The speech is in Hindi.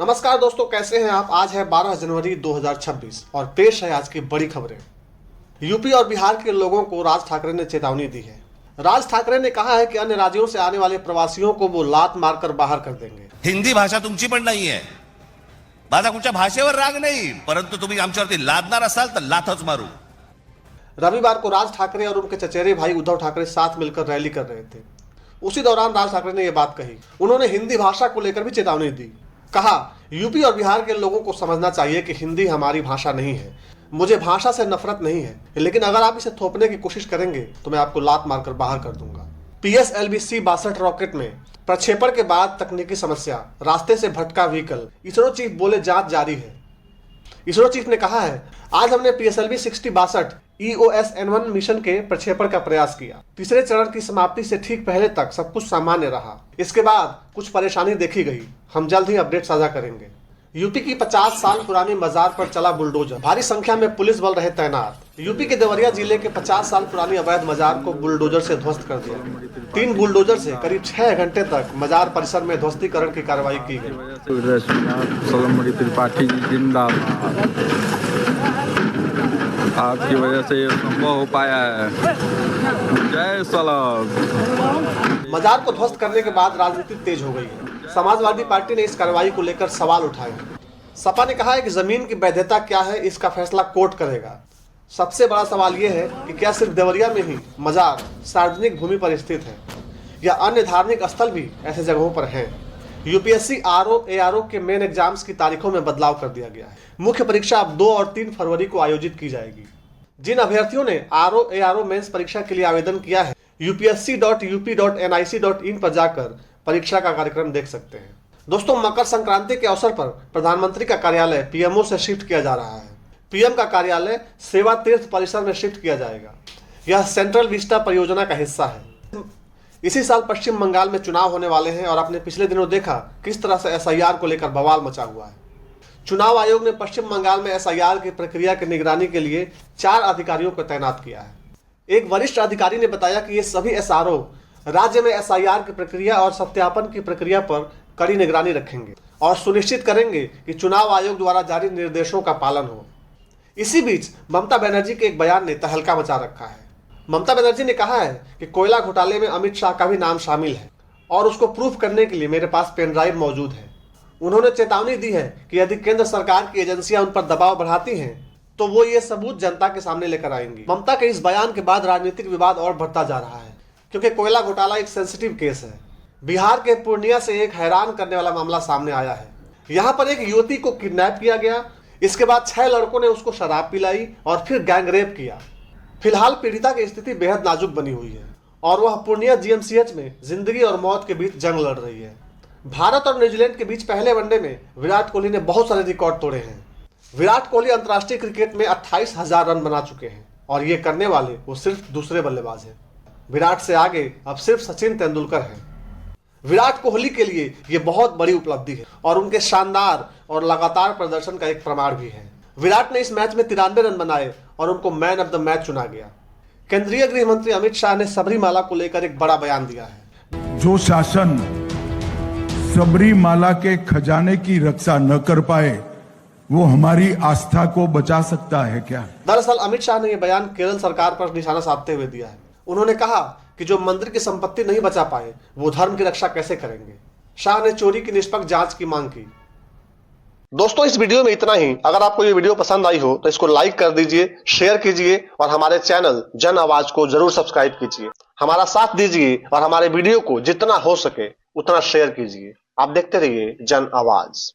नमस्कार दोस्तों, कैसे हैं आप। आज है 12 जनवरी 2026 और पेश है आज की बड़ी खबरें। यूपी और बिहार के लोगों को राज ठाकरे ने चेतावनी दी है। राज ठाकरे ने कहा है कि अन्य राज्यों से आने वाले प्रवासियों को वो लात मारकर बाहर कर देंगे। हिंदी भाषा तुमची पण नाहीये, माझा कुठच्या भाषेवर राग नाही, परंतु तुम्ही आमच्यावरती लादणार असाल तर लाथच मारू। रविवार को राज ठाकरे और उनके चचेरे भाई उद्धव ठाकरे साथ मिलकर रैली कर रहे थे। उसी दौरान राज ठाकरे ने यह बात कही। उन्होंने हिंदी भाषा को लेकर भी चेतावनी दी। कहा, यूपी और बिहार के लोगों को समझना चाहिए कि हिंदी हमारी भाषा नहीं है। मुझे भाषा से नफरत नहीं है, लेकिन अगर आप इसे थोपने की कोशिश करेंगे तो मैं आपको लात मारकर बाहर कर दूंगा। PSLV C-62 रॉकेट में प्रक्षेपण के बाद तकनीकी समस्या, रास्ते से भटका व्हीकल। इसरो चीफ बोले जांच जारी है। इसरो चीफ ने कहा है, आज हमने PSLV 60-62 EOS-N1 मिशन के प्रक्षेपण का प्रयास किया। तीसरे चरण की समाप्ति से ठीक पहले तक सब कुछ सामान्य रहा। इसके बाद कुछ परेशानी देखी गई। हम जल्द ही अपडेट साझा करेंगे। यूपी की 50 साल पुरानी मजार पर चला बुलडोजर। भारी संख्या में पुलिस बल रहे तैनात। यूपी के देवरिया जिले के 50 साल पुरानी अवैध मजार को बुलडोजर से ध्वस्त कर दिया। 3 बुलडोजर से करीब 6 घंटे तक मजार परिसर में ध्वस्तीकरण की कार्रवाई की गई। त्रिपाठी जी जिंदाबाद। आपकी वजह से ये संभव हो पाया है। जय सलाम। मजार को ध्वस्त करने के बाद राजनीति तेज हो गई है। समाजवादी पार्टी ने इस कार्रवाई को लेकर सवाल उठाए। सपा ने कहा है कि जमीन की वैधता क्या है, इसका फैसला कोर्ट करेगा। सबसे बड़ा सवाल यह है कि क्या सिर्फ देवरिया में ही मजार सार्वजनिक भूमि पर स्थित है या अन्य धार्मिक स्थल भी ऐसे जगहों पर हैं। UPSC RO ARO के मेन एग्जाम्स की तारीखों में बदलाव कर दिया गया है। मुख्य परीक्षा अब 2 और 3 फरवरी को आयोजित की जाएगी। जिन अभ्यर्थियों ने RO ARO मेंस परीक्षा के लिए आवेदन किया है, upsc.up.nic.in पर जाकर परीक्षा का कार्यक्रम देख सकते हैं। दोस्तों, मकर संक्रांति के अवसर पर प्रधानमंत्री का कार्यालय PMO से शिफ्ट किया जा रहा है। PM का कार्यालय सेवा तीर्थ परिसर में शिफ्ट किया जाएगा। यह सेंट्रल विस्टा परियोजना का हिस्सा है। इसी साल पश्चिम बंगाल में चुनाव होने वाले हैं और आपने पिछले दिनों देखा किस तरह से SIR को लेकर बवाल मचा हुआ है। चुनाव आयोग ने पश्चिम बंगाल में SIR की प्रक्रिया की निगरानी के लिए 4 अधिकारियों को तैनात किया है। एक वरिष्ठ अधिकारी ने बताया कि ये सभी SRO राज्य में SIR की प्रक्रिया और सत्यापन की प्रक्रिया पर कड़ी निगरानी रखेंगे और सुनिश्चित करेंगे कि चुनाव आयोग द्वारा जारी निर्देशों का पालन हो। इसी बीच ममता बनर्जी के एक बयान ने तहलका मचा रखा है। ममता बनर्जी ने कहा है कि कोयला घोटाले में अमित शाह का भी नाम शामिल है और उसको प्रूफ करने के लिए मेरे पास पेन ड्राइव मौजूद है। उन्होंने चेतावनी दी है कि यदि केंद्र सरकार की एजेंसियां उन पर दबाव बढ़ाती हैं तो वो ये सबूत जनता के सामने लेकर आएंगी। ममता के इस बयान के बाद राजनीतिक विवाद और बढ़ता जा रहा है, क्योंकि कोयला घोटाला एक सेंसिटिव केस है। बिहार के पूर्णिया से एक हैरान करने वाला मामला सामने आया है। यहाँ पर एक युवती को किडनैप किया गया। इसके बाद 6 लड़कों ने उसको शराब पिलाई और फिर गैंगरेप किया। फिलहाल पीड़िता की स्थिति बेहद नाजुक बनी हुई है और वह पूर्णिया GMCH में जिंदगी और मौत के बीच जंग लड़ रही है। भारत और न्यूजीलैंड के बीच पहले वनडे में विराट कोहली ने बहुत सारे रिकॉर्ड तोड़े हैं। विराट कोहली अंतर्राष्ट्रीय क्रिकेट में 28,000 रन बना चुके हैं और ये करने वाले वो सिर्फ दूसरे बल्लेबाज हैं। विराट से आगे अब सिर्फ सचिन तेंदुलकर हैं। विराट कोहली के लिए ये बहुत बड़ी उपलब्धि है और उनके शानदार और लगातार प्रदर्शन का एक प्रमाण भी है। विराट ने इस मैच में 93 रन बनाए और उनको मैन ऑफ द मैच चुना गया। केंद्रीय गृह मंत्री अमित शाह ने सबरीमाला को लेकर एक बड़ा बयान दिया है। जो शासन सबरीमाला के खजाने की रक्षा न कर पाए वो हमारी आस्था को बचा सकता है क्या? दरअसल अमित शाह ने यह बयान केरल सरकार पर निशाना साधते हुए दिया है। उन्होंने कहा कि जो मंदिर की संपत्ति नहीं बचा पाए वो धर्म की रक्षा कैसे करेंगे। शाह ने चोरी की निष्पक्ष जांच की मांग की। दोस्तों, इस वीडियो में इतना ही। अगर आपको ये वीडियो पसंद आई हो तो इसको लाइक कर दीजिए, शेयर कीजिए और हमारे चैनल जन आवाज को जरूर सब्सक्राइब कीजिए। हमारा साथ दीजिए और हमारे वीडियो को जितना हो सके उतना शेयर कीजिए। आप देखते रहिए जन आवाज।